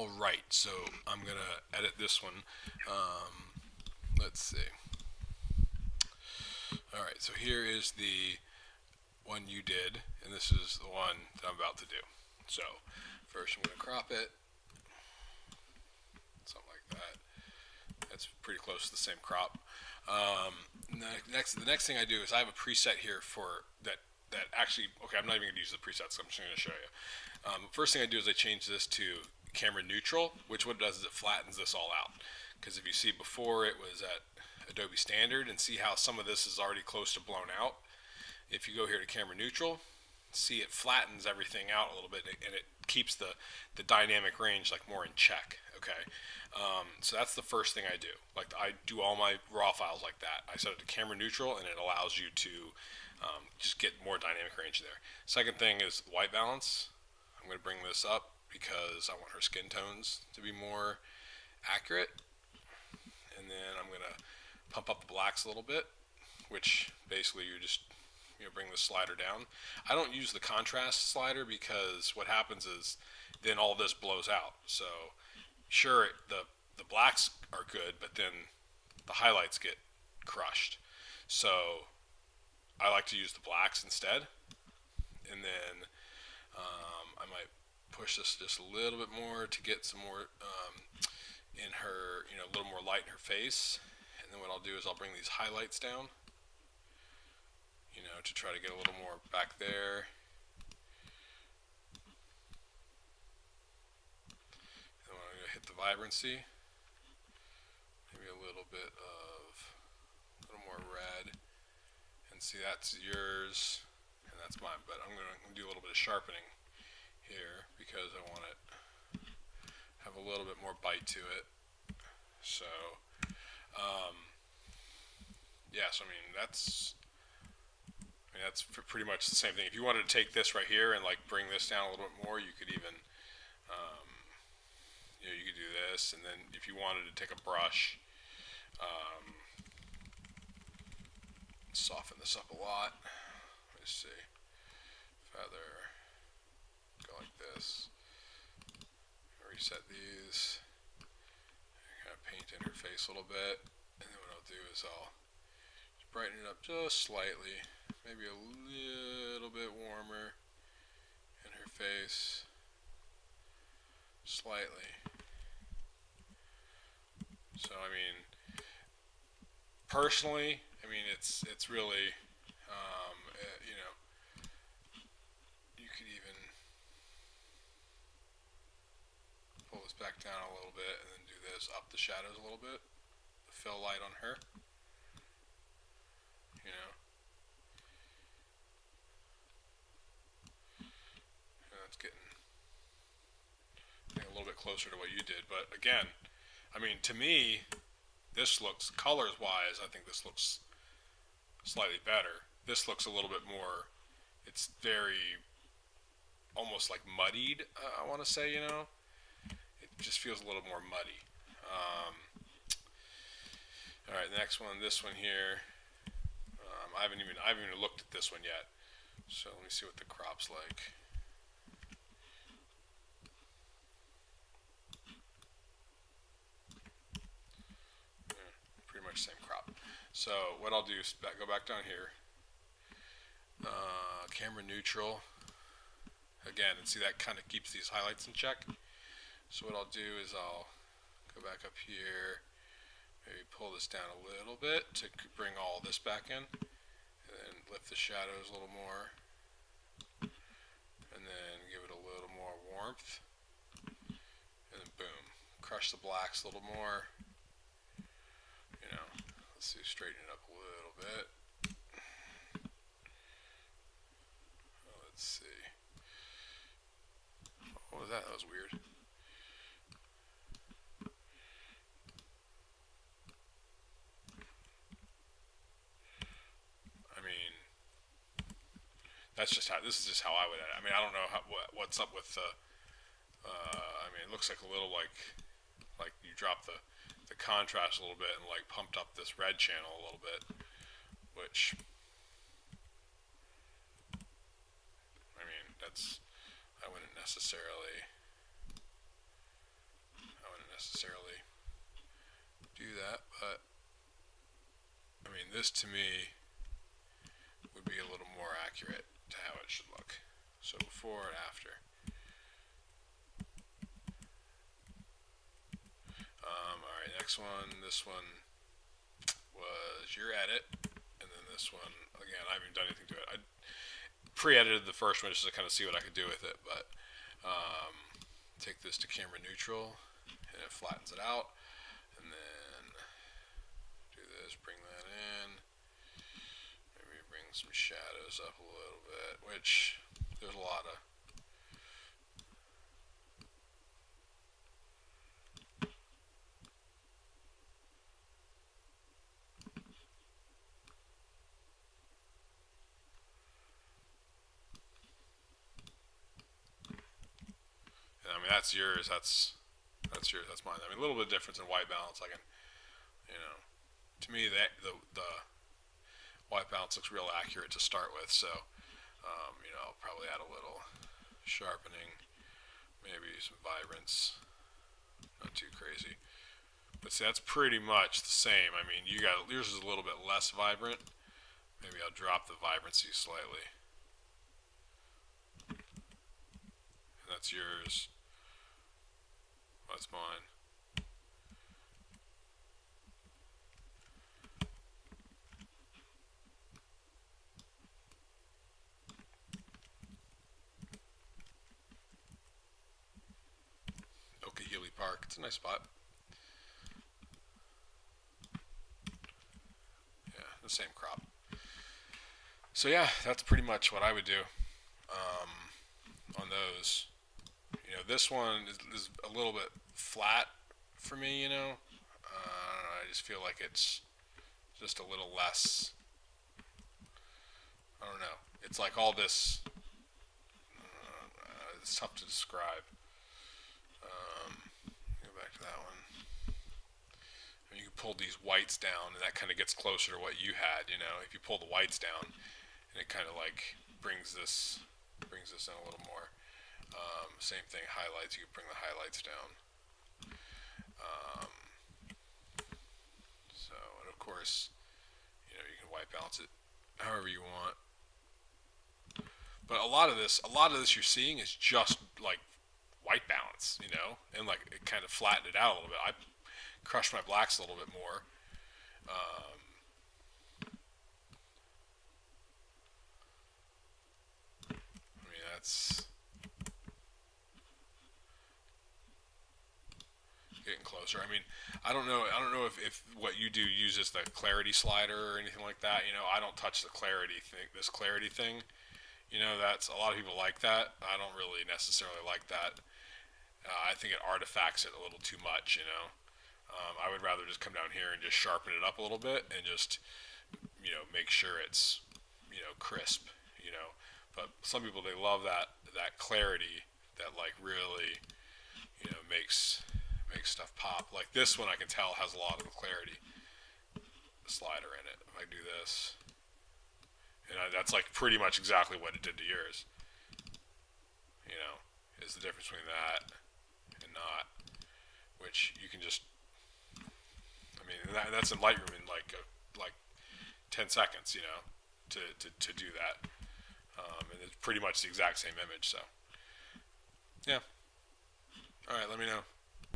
Alright, so I'm going to edit this one. Let's see. Alright, so here is the one you did, and this is the one that I'm about to do. So, first I'm going to crop it. Something like that. That's pretty close to the same crop. The next thing I do is I have a preset here for that actually, okay, I'm not even going to use the presets, so I'm just going to show you. First thing I do is I change this to camera neutral, which what it does is it flattens this all out. Because if you see before it was at Adobe Standard, and see how some of this is already close to blown out. If you go here to camera neutral, see it flattens everything out a little bit, and it keeps the dynamic range like more in check. Okay, so that's the first thing I do. Like I do all my raw files like that. I set it to camera neutral, and it allows you to just get more dynamic range there. Second thing is white balance. I'm going to bring this up because I want her skin tones to be more accurate. And then I'm going to pump up the blacks a little bit, which basically you just bring the slider down. I don't use the contrast slider because what happens is then all this blows out. So sure, the blacks are good, but then the highlights get crushed. So I like to use the blacks instead. And then I might push this just a little bit more to get some more in her, a little more light in her face. And then what I'll do is I'll bring these highlights down, to try to get a little more back there. And then I'm going to hit the vibrancy, maybe a little more red. And see, that's yours, and that's mine. But I'm going to do a little bit of sharpening here because I want it have a little bit more bite to it. So, yeah. So that's pretty much the same thing. If you wanted to take this right here and like bring this down a little bit more, you could even, you could do this, and then if you wanted to take a brush, soften this up a lot. Let me see. Feather. Go like this. Reset these. Kind of paint in her face a little bit, and then what I'll do is I'll just brighten it up just slightly, maybe a little bit warmer in her face, slightly. So personally, it's really, you could even pull this back down a little bit and then do this up the shadows a little bit, the fill light on her. And that's getting a little bit closer to what you did, but again, to me, this looks, colors wise, I think this looks slightly better. This looks a little bit more, it's very almost like muddied, I want to say, it just feels a little more muddy. Alright, the next one, this one here, I haven't even looked at this one yet, so let me see what the crop's like. Pretty much same crop. So what I'll do is go back down here, camera neutral again, and see that kind of keeps these highlights in check. So what I'll do is I'll go back up here, maybe pull this down a little bit to bring all this back in, and then lift the shadows a little more, and then give it a little more warmth, and then boom, crush the blacks a little more. Let's see, straighten it up a little bit. Let's see. What was that? That was weird. That's just how. This is just how I would edit. I don't know what's up with the. It looks like a little like you dropped the contrast a little bit and like pumped up this red channel a little bit, which that's, I wouldn't necessarily this to me would be a little more accurate to how it should look. So before and after. Alright, next one. This one was your edit, and then this one, again, I haven't done anything to it. I pre-edited the first one just to kind of see what I could do with it, but take this to camera neutral, and it flattens it out, and then do this, bring that in, maybe bring some shadows up a little bit, which there's a lot of I mean, that's yours. That's yours. That's mine. I mean, a little bit of difference in white balance. I can, to me, the white balance looks real accurate to start with. So, I'll probably add a little sharpening, maybe some vibrance. Not too crazy, but see, that's pretty much the same. I mean, yours is a little bit less vibrant. Maybe I'll drop the vibrancy slightly. And that's yours. That's mine. Okehilly Park. It's a nice spot. Yeah, the same crop. So yeah, that's pretty much what I would do on those. This one is a little bit flat for me. I just feel like it's just a little less. I don't know. It's like all this. It's tough to describe. Go back to that one. I mean, you can pull these whites down, and that kind of gets closer to what you had. If you pull the whites down, and it kind of like brings this in a little more. Same thing, highlights. You can bring the highlights down. And of course, you can white balance it however you want. But a lot of this you're seeing is just like white balance, and like it kind of flattened it out a little bit. I crushed my blacks a little bit more. I mean, that's getting closer. I mean, I don't know if what you do uses the clarity slider or anything like that. I don't touch the clarity thing. This clarity thing. That's a lot of people like that. I don't really necessarily like that. I think it artifacts it a little too much. I would rather just come down here and just sharpen it up a little bit and just make sure it's crisp. But some people, they love that clarity that like really makes stuff pop. Like this one, I can tell has a lot of the clarity slider in it. If I do this, and that's like pretty much exactly what it did to yours. Is the difference between that and not, which you can just. I mean, that's in Lightroom in like 10 seconds. To do that, and it's pretty much the exact same image. So, yeah. All right, let me know.